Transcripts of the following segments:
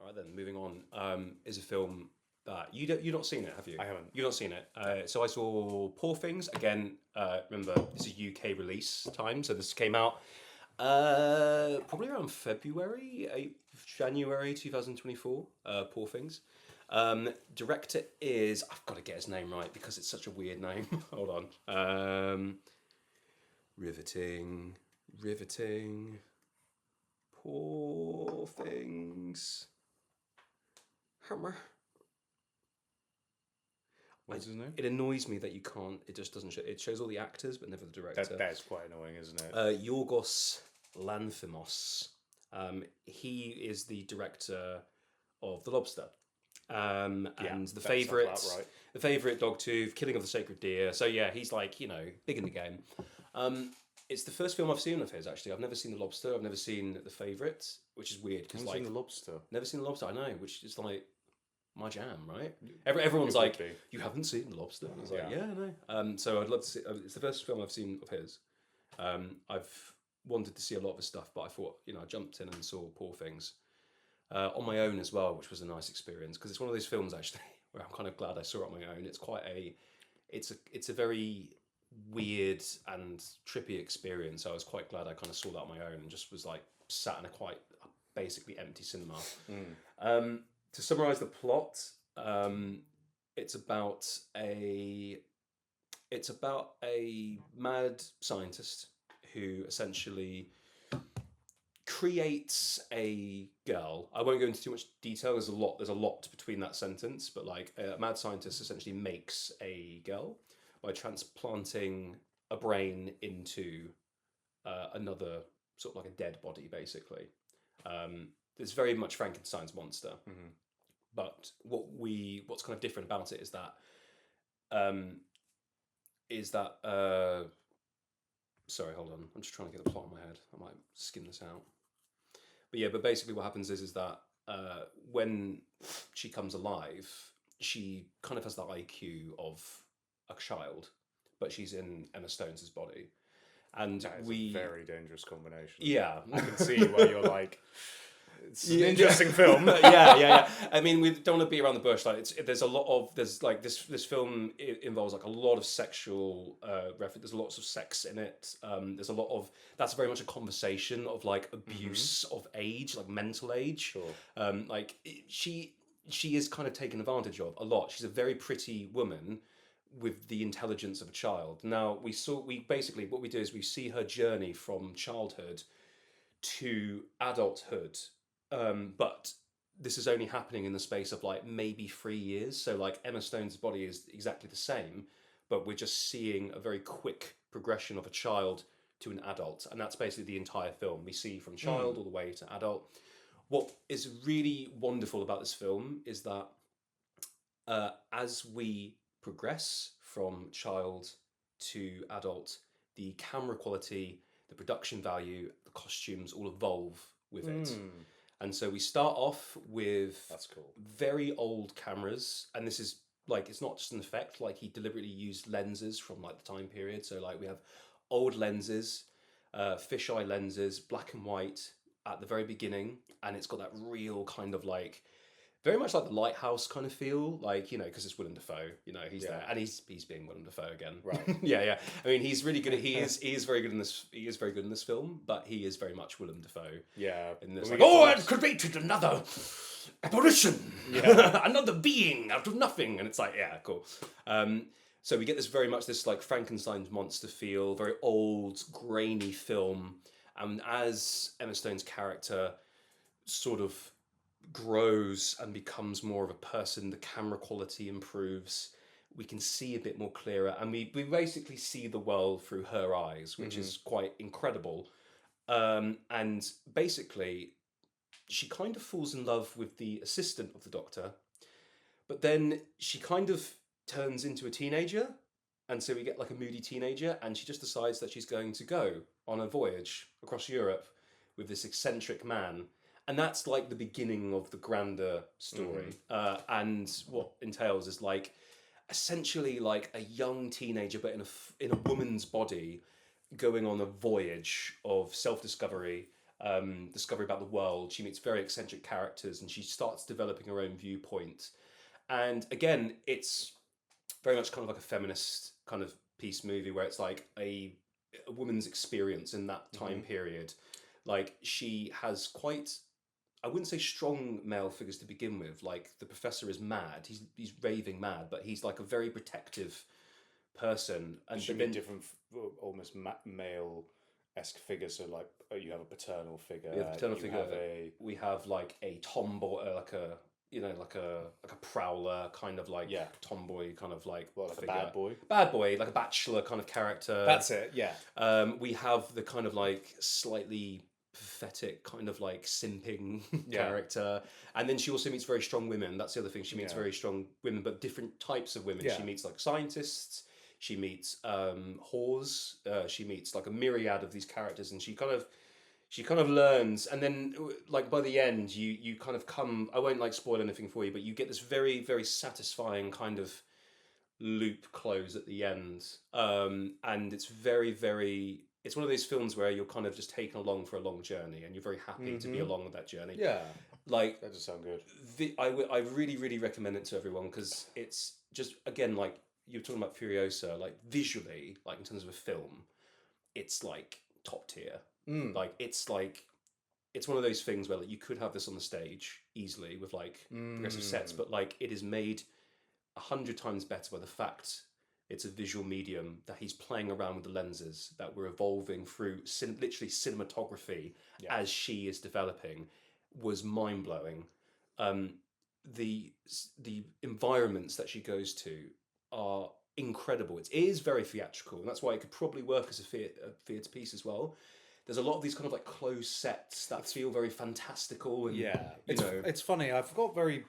All right, then moving on. Is a film that you've not seen it, have you? I haven't. You've not seen it. So I saw Poor Things again. Remember, this is UK release time, so this came out probably around January 2024. Poor Things. Director is, I've got to get his name right because it's such a weird name. Hold on. Riveting. Poor Things. Hammer. What's his name? It annoys me that you can't. It just doesn't show. It shows all the actors, but never the director. That's quite annoying, isn't it? Yorgos Lanthimos. He is the director of The Lobster, and the favorite, right. the favorite Dogtooth, Killing of the Sacred Deer. So yeah, he's like big in the game. It's the first film I've seen of his. Actually, I've never seen The Lobster. I've never seen The Favourite, which is weird because Seen The Lobster. never seen The Lobster. I know, which is like my jam, right? Everyone's like, you haven't seen The Lobster? And I was like, yeah, no. So I'd love to see. It's the first film I've seen of his. I've wanted to see a lot of his stuff, but I thought, I jumped in and saw Poor Things on my own as well, which was a nice experience because it's one of those films actually where I'm kind of glad I saw it on my own. It's quite it's a very weird and trippy experience. So I was quite glad I kind of saw that on my own and just was like sat in a quite basically empty cinema. To summarize the plot, it's about a mad scientist who essentially creates a girl. I won't go into too much detail. There's a lot between that sentence, but like a mad scientist essentially makes a girl by transplanting a brain into another sort of like a dead body, basically. It's very much Frankenstein's monster. Mm-hmm. But what's kind of different about it is that sorry, hold on. I'm just trying to get the plot in my head. I might skim this out. But basically what happens is that when she comes alive, she kind of has the IQ of a child, but she's in Emma Stone's body. And that is a very dangerous combination. Yeah. I can see why you're like, it's an interesting film. yeah. I mean, we don't want to beat around the bush. Like, there's this film involves like a lot of sexual reference. There's lots of sex in it. There's a lot of that's very much a conversation of like abuse of age, like mental age. Sure. She is kind of taken advantage of a lot. She's a very pretty woman with the intelligence of a child. Now basically what we do is we see her journey from childhood to adulthood. But this is only happening in the space of like maybe 3 years. So like Emma Stone's body is exactly the same, but we're just seeing a very quick progression of a child to an adult. And that's basically the entire film. We see from child all the way to adult. What is really wonderful about this film is that as we progress from child to adult, the camera quality, the production value, the costumes all evolve with it. And so we start off with That's cool. very old cameras, and this is like it's not just an effect. Like he deliberately used lenses from like the time period. So like we have old lenses, fisheye lenses, black and white at the very beginning, and it's got that real kind of like very much like the Lighthouse kind of feel, like, because it's Willem Dafoe, he's there, and he's being Willem Dafoe again. Right. yeah. I mean, he's really good. He is very good in this. He is very good in this film, but he is very much Willem Dafoe. Yeah. In this, I've created another apparition, another being out of nothing, and it's like, yeah, cool. So we get very much this like Frankenstein's monster feel, very old, grainy film, and as Emma Stone's character sort of grows and becomes more of a person, the camera quality improves, we can see a bit more clearer, and we basically see the world through her eyes, which is quite incredible. And basically she kind of falls in love with the assistant of the doctor, but then she kind of turns into a teenager, and so we get like a moody teenager, and she just decides that she's going to go on a voyage across Europe with this eccentric man. And that's like the beginning of the grander story. And what entails is like essentially like a young teenager, but in a woman's body, going on a voyage of self-discovery, discovery about the world. She meets very eccentric characters, and she starts developing her own viewpoint. And again, it's very much kind of like a feminist kind of piece movie where it's like a woman's experience in that time period. Like she has quite, I wouldn't say strong male figures to begin with. Like the professor is mad; he's raving mad, but he's like a very protective person. And should be different, almost male-esque figures. So like you have a paternal figure. We have a paternal figure. Have we have like a tomboy, like a like a prowler kind of like tomboy kind of like a bad boy, like a bachelor kind of character. That's it. Yeah. We have the kind of like slightly pathetic kind of like simping character, and then she also meets very strong women. That's the other thing. She meets very strong women, but different types of women. She meets like scientists. She meets whores. She meets like a myriad of these characters, and she kind of learns, and then like by the end you kind of come, I won't like spoil anything for you, but you get this very, very satisfying kind of loop close at the end. And it's very, very, it's one of those films where you're kind of just taken along for a long journey, and you're very happy to be along with that journey. Yeah. Like that does sound good. I really, really recommend it to everyone, because it's just, again, like you're talking about Furiosa, like visually, like in terms of a film, it's like top tier. Like it's one of those things where like you could have this on the stage easily with like progressive sets, but like it is made 100 times better by the fact it's a visual medium, that he's playing around with the lenses, that we're evolving through literally cinematography as she is developing, was mind blowing. The environments that she goes to are incredible. It is very theatrical, and that's why it could probably work as a theatre piece as well. There's a lot of these kind of like closed sets that feel very fantastical, and it's funny. I've got very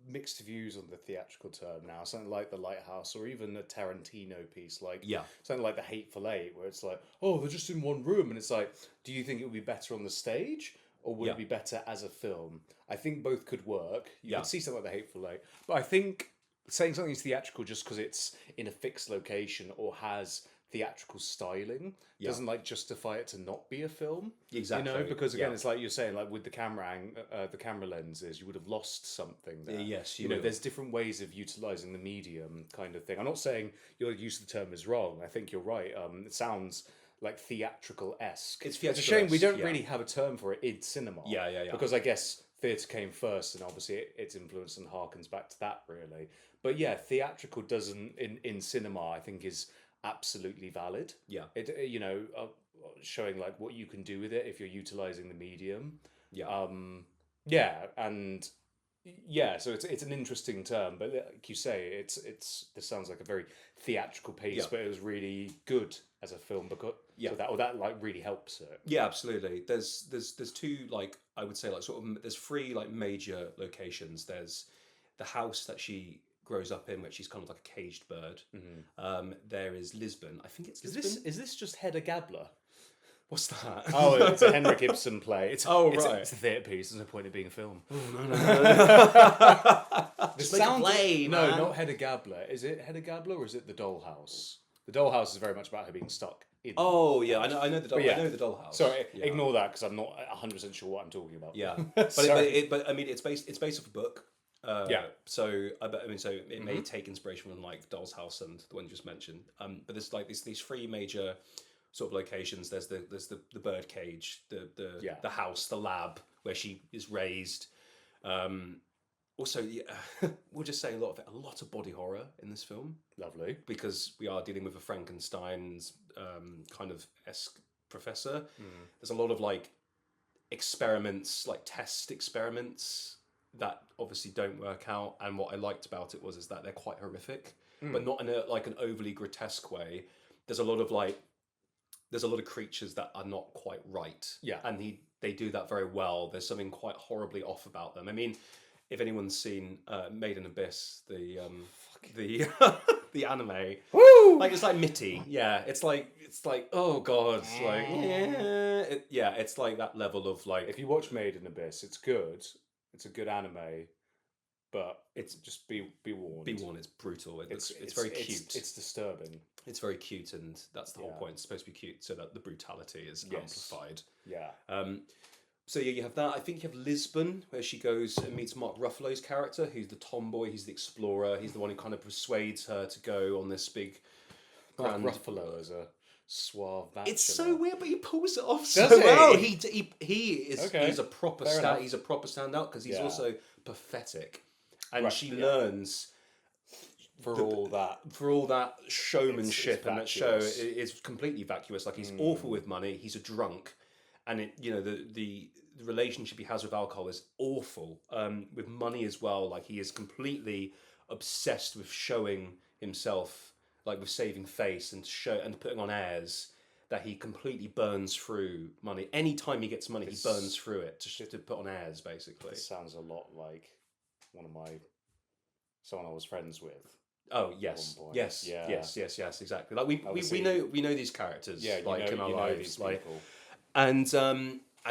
mixed views on the theatrical term now. Something like The Lighthouse, or even a Tarantino piece, like something like The Hateful Eight, where it's like, oh, they're just in one room, and it's like, do you think it would be better on the stage, or would it be better as a film? I think both could work. You could see something like The Hateful Eight, but I think saying something's theatrical just because it's in a fixed location or has theatrical styling doesn't like justify it to not be a film. Exactly. You know, because again, it's like you're saying, like with the camera lenses, you would have lost something there. Yes, you know, there's different ways of utilizing the medium, kind of thing. I'm not saying your use of the term is wrong. I think you're right. It sounds like theatrical-esque. It's theatrical-esque. It's a shame we don't really have a term for it in cinema. Yeah. Because I guess theatre came first, and obviously its influence and harkens back to that, really. But yeah, theatrical doesn't in cinema, I think, is absolutely valid. Yeah. It showing like what you can do with it if you're utilizing the medium. Yeah. So it's an interesting term, but like you say, this sounds like a very theatrical piece, but it was really good as a film because that like really helps it. Yeah, absolutely. There's two, like I would say, like sort of there's three like major locations. There's the house that she grows up in, which she's kind of like a caged bird. There is Lisbon. I think it's Lisbon. Is this just Hedda Gabler? What's that? Oh, it's a Henrik Ibsen play. It's a theatre piece. There's no point in it being a film. Just make a play, no, man. not Hedda Gabler. Is it Hedda Gabler or is it The Dollhouse? The Dollhouse is very much about her being stuck in. Oh yeah, I know the doll. I know the Dollhouse. Sorry, ignore that because I'm not 100% sure what I'm talking about. Yeah, but I mean, it's based off a book. So it may take inspiration from like Doll's House and the one you just mentioned. But there's like these three major sort of locations. There's the bird cage, the house, the lab where she is raised. Also, we'll just say a lot of body horror in this film. Lovely, because we are dealing with a Frankenstein's kind of esque professor. There's a lot of like experiments, like test experiments that obviously don't work out. And what I liked about it is that they're quite horrific, but not in an overly grotesque way. There's a lot of creatures that are not quite right. Yeah, and they do that very well. There's something quite horribly off about them. I mean, if anyone's seen Made in Abyss, the anime, woo! Like it's like Mitty. Yeah, it's like oh god, it's like that level of like. If you watch Made in Abyss, it's good. It's a good anime, but it's just be warned. Be warned, it's brutal. It's very cute. It's disturbing. It's very cute, and that's the whole point. It's supposed to be cute so that the brutality is amplified. Yeah. So yeah, you have that. I think you have Lisbon, where she goes and meets Mark Ruffalo's character, who's the tomboy, he's the explorer, he's the one who kind of persuades her to go on this big Mark grand... Ruffalo as a suave bachelor. It's so weird, but he pulls it off Does so he? well. He is Okay. he's a proper Fair enough. he's a proper standout because he's Yeah. also pathetic, and Right, she yeah. learns for all that. showmanship It's and that show vacuous. is completely vacuous. Like he's awful with money. He's a drunk, and the relationship he has with alcohol is awful. With money as well, like he is completely obsessed with showing himself, like with saving face and putting on airs. That he completely burns through money. Anytime he gets money, he burns through it to put on airs, basically. It sounds a lot like someone I was friends with. Oh yes, yes, Yeah. yes, exactly. Like we know these characters, Yeah, like in our lives, these like, people. and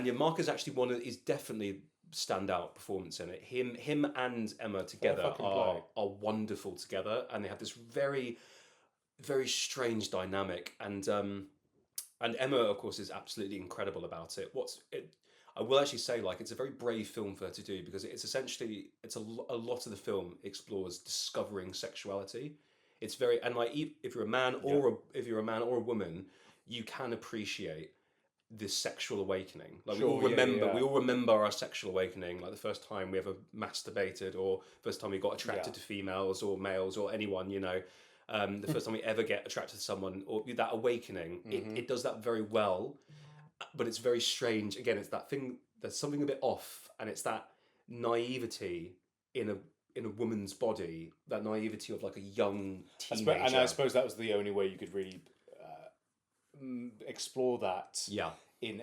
yeah, Mark is actually is definitely standout performance in it. Him and Emma together are wonderful together, and they have this very, very strange dynamic. And Emma, of course, is absolutely incredible about it. I will actually say, like, it's a very brave film for her to do because it's essentially a lot of the film explores discovering sexuality. It's very, and like if you're a man or a woman, you can appreciate this sexual awakening. Like we all remember our sexual awakening, like the first time we ever masturbated, or first time we got attracted to females or males or anyone, the first time we ever get attracted to someone, or that awakening. It does that very well, but it's very strange. Again, it's that thing. There's something a bit off, and it's that naivety in a woman's body, that naivety of like a young teenager. And I suppose that was the only way you could really explore that in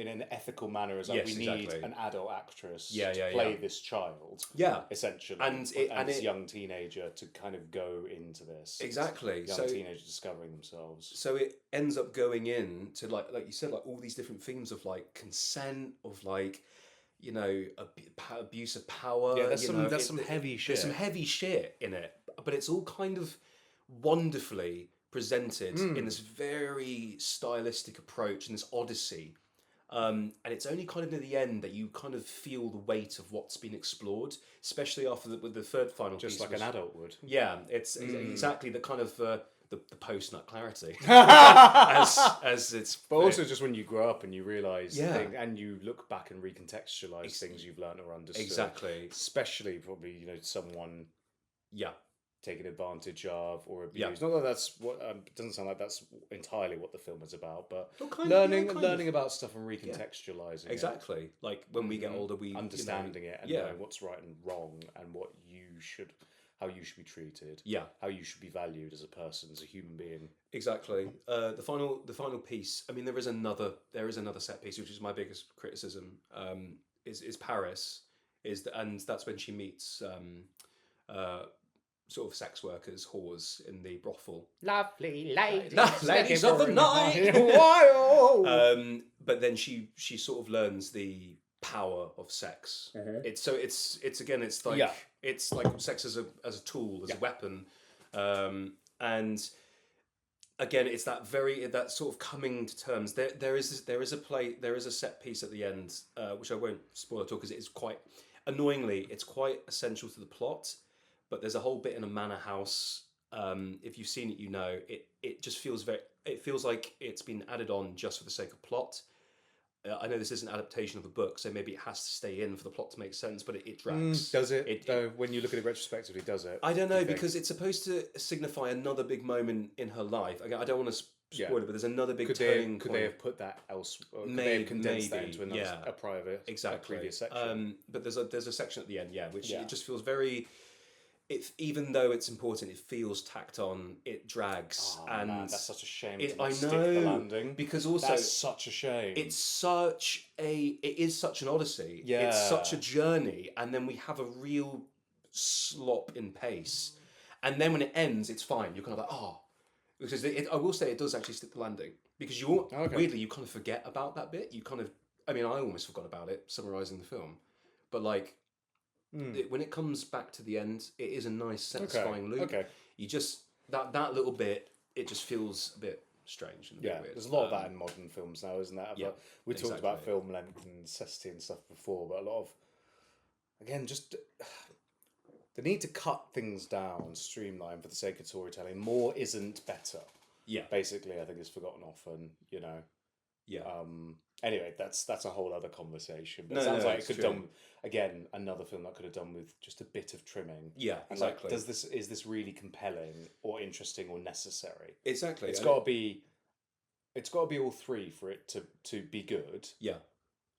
an ethical manner, as like we need an adult actress to play this child, essentially, and this young teenager to kind of go into this young teenager discovering themselves. So it ends up going into like you said, like all these different themes of like consent, of like abuse of power. Yeah, there's some heavy shit. There's some heavy shit in it, but it's all kind of wonderfully presented in this very stylistic approach and this odyssey. And it's only kind of near the end that you kind of feel the weight of what's been explored, especially after with the third final piece. Just like an adult would. Yeah, it's exactly the kind of the post-nut clarity. as it's... But also just when you grow up and you realise things, and you look back and recontextualise things you've learned or understood. Exactly. Especially probably, someone... Yeah. Taken advantage of or abused. Not that that's what it doesn't sound like that's entirely what the film is about, but learning about stuff and recontextualizing it. Exactly. Like when we get older, we understanding it and knowing what's right and wrong and how you should be treated. Yeah. How you should be valued as a person, as a human being. Exactly. The final piece. I mean, there is another set piece, which is my biggest criticism. Is Paris and that's when she meets. Sort of sex workers, whores in the brothel. Lovely ladies, ladies of the night. But then she sort of learns the power of sex. It's again, it's like sex as a tool, as a weapon, and again, it's that sort of coming to terms. There is a set piece at the end, which I won't spoil at all because it is quite annoyingly, it's quite essential to the plot. But there's a whole bit in a manor house. If you've seen it, it just feels it feels like it's been added on just for the sake of plot. I know this is an adaptation of a book, so maybe it has to stay in for the plot to make sense, but it drags. Does it? When you look at it retrospectively, does it? I don't know, because it's supposed to signify another big moment in her life. Again, I don't want to spoil it, but there's another big turning point. Could they have put that elsewhere? Could they have condensed that into a previous section? But there's a section at the end, which it just feels very... even though it's important, it feels tacked on. It drags, and man, that's such a shame. I stick the landing because also that's such a shame. It is such an odyssey. Yeah, it's such a journey, and then we have a real slop in pace, and then when it ends, it's fine. You're kind of like because I will say it does actually stick the landing because weirdly you kind of forget about that bit. I almost forgot about it summarising the film, but like. When it comes back to the end, it is a nice, satisfying loop. Okay. You just that little bit, it just feels a bit strange and a bit weird. There's a lot of that in modern films now, isn't there? Yeah, we talked about film length and necessity and stuff before, but a lot of, again, just the need to cut things down, streamline for the sake of storytelling. More isn't better. Yeah. Basically, I think it's forgotten often, you know. Yeah. Anyway, that's a whole other conversation. But it sounds like it could have done, again, another film that could have done with just a bit of trimming. Yeah, exactly. And like, is this really compelling or interesting or necessary? Exactly. It's got to be all three for it to be good. Yeah.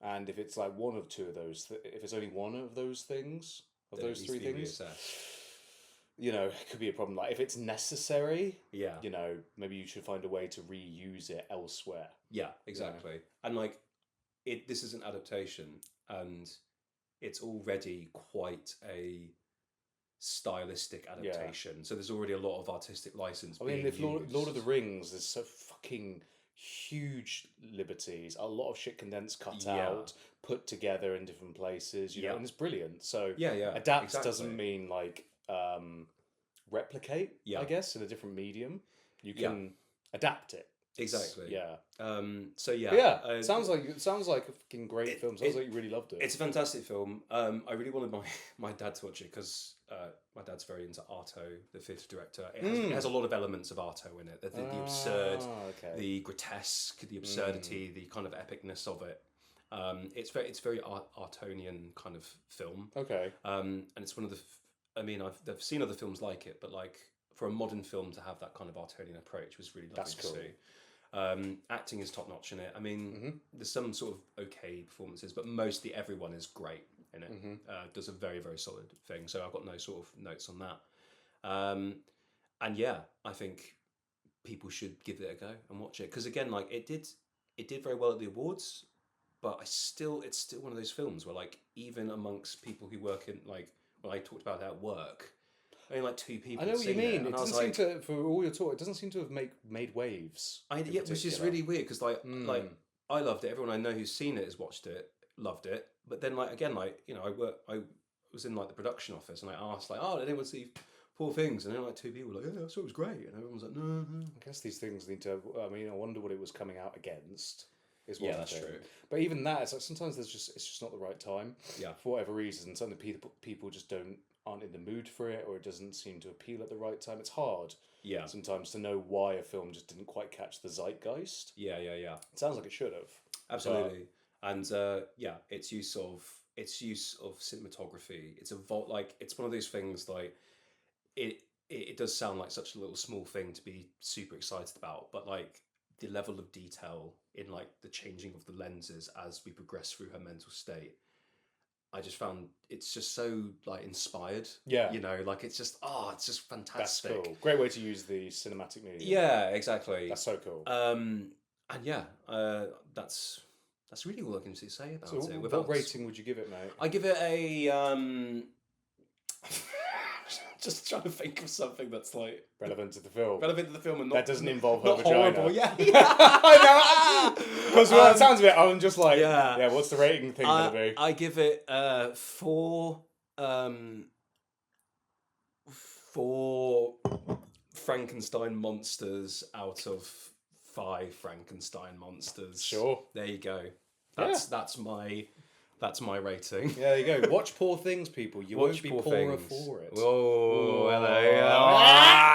And if it's like one of two of those, if it's only one of those things, those three things, you know, it could be a problem. Like if it's necessary, you know, maybe you should find a way to reuse it elsewhere. Yeah, exactly. You know? And like, this is an adaptation, and it's already quite a stylistic adaptation. Yeah. So there's already a lot of artistic license. I mean, if Lord of the Rings, there's so fucking huge liberties, a lot of shit condensed, cut out, put together in different places, you know, and it's brilliant. So adapt doesn't mean like replicate, I guess, in a different medium. You can adapt it. Exactly. Yeah. Sounds like a fucking great film. Sounds like you really loved it. It's a fantastic film. I really wanted my dad to watch it because my dad's very into Arto, the theatre director. It has a lot of elements of Arto in it. The absurd, the grotesque, the absurdity, the kind of epicness of it. It's very Artonian kind of film. Okay. And it's one of the. I've seen other films like it, but like for a modern film to have that kind of Artonian approach was really lovely to see. Acting is top notch in it. I mean, there's some sort of okay performances, but mostly everyone is great in it. Does a very, very solid thing. So I've got no sort of notes on that. And yeah, I think people should give it a go and watch it because again, like it did very well at the awards, but it's still one of those films where like even amongst people who work in like when I talked about that at work. Only like two people. I know what you mean. It doesn't seem to, for all your talk, it doesn't seem to have made waves. Which is really weird because like I loved it. Everyone I know who's seen it has watched it, loved it. But then like again, like you know, I was in like the production office and I asked like, oh, did anyone see Poor Things? And then like two people were like, yeah, I thought it was great, and everyone was like, no. I guess these things need to. I mean, I wonder what it was coming out against. Yeah, that's true. But even that, it's like sometimes it's just not the right time. Yeah. For whatever reason, some of the people just aren't in the mood for it, or it doesn't seem to appeal at the right time. It's hard. Yeah. Sometimes to know why a film just didn't quite catch the zeitgeist. Yeah. It sounds like it should have. Absolutely. And its use of cinematography. It's it's one of those things like it does sound like such a little small thing to be super excited about, but like the level of detail in like the changing of the lenses as we progress through her mental state, I just found it's just so like inspired. Yeah. You know, like it's just fantastic. That's cool. Great way to use the cinematic medium. Yeah, exactly. That's so cool. And yeah, that's really all I can say about it. What rating would you give it, mate? I give it a just trying to think of something that's like relevant to the film. And not, that doesn't involve her not vagina. Horrible. Yeah. I know. Because it sounds a bit. I'm just like, what's the rating thing gonna be? I give it 4 Frankenstein monsters out of 5 Frankenstein monsters. Sure. There you go. That's my rating. Yeah, there you go. Watch Poor Things, people. You won't be poorer for it. Whoa, hello.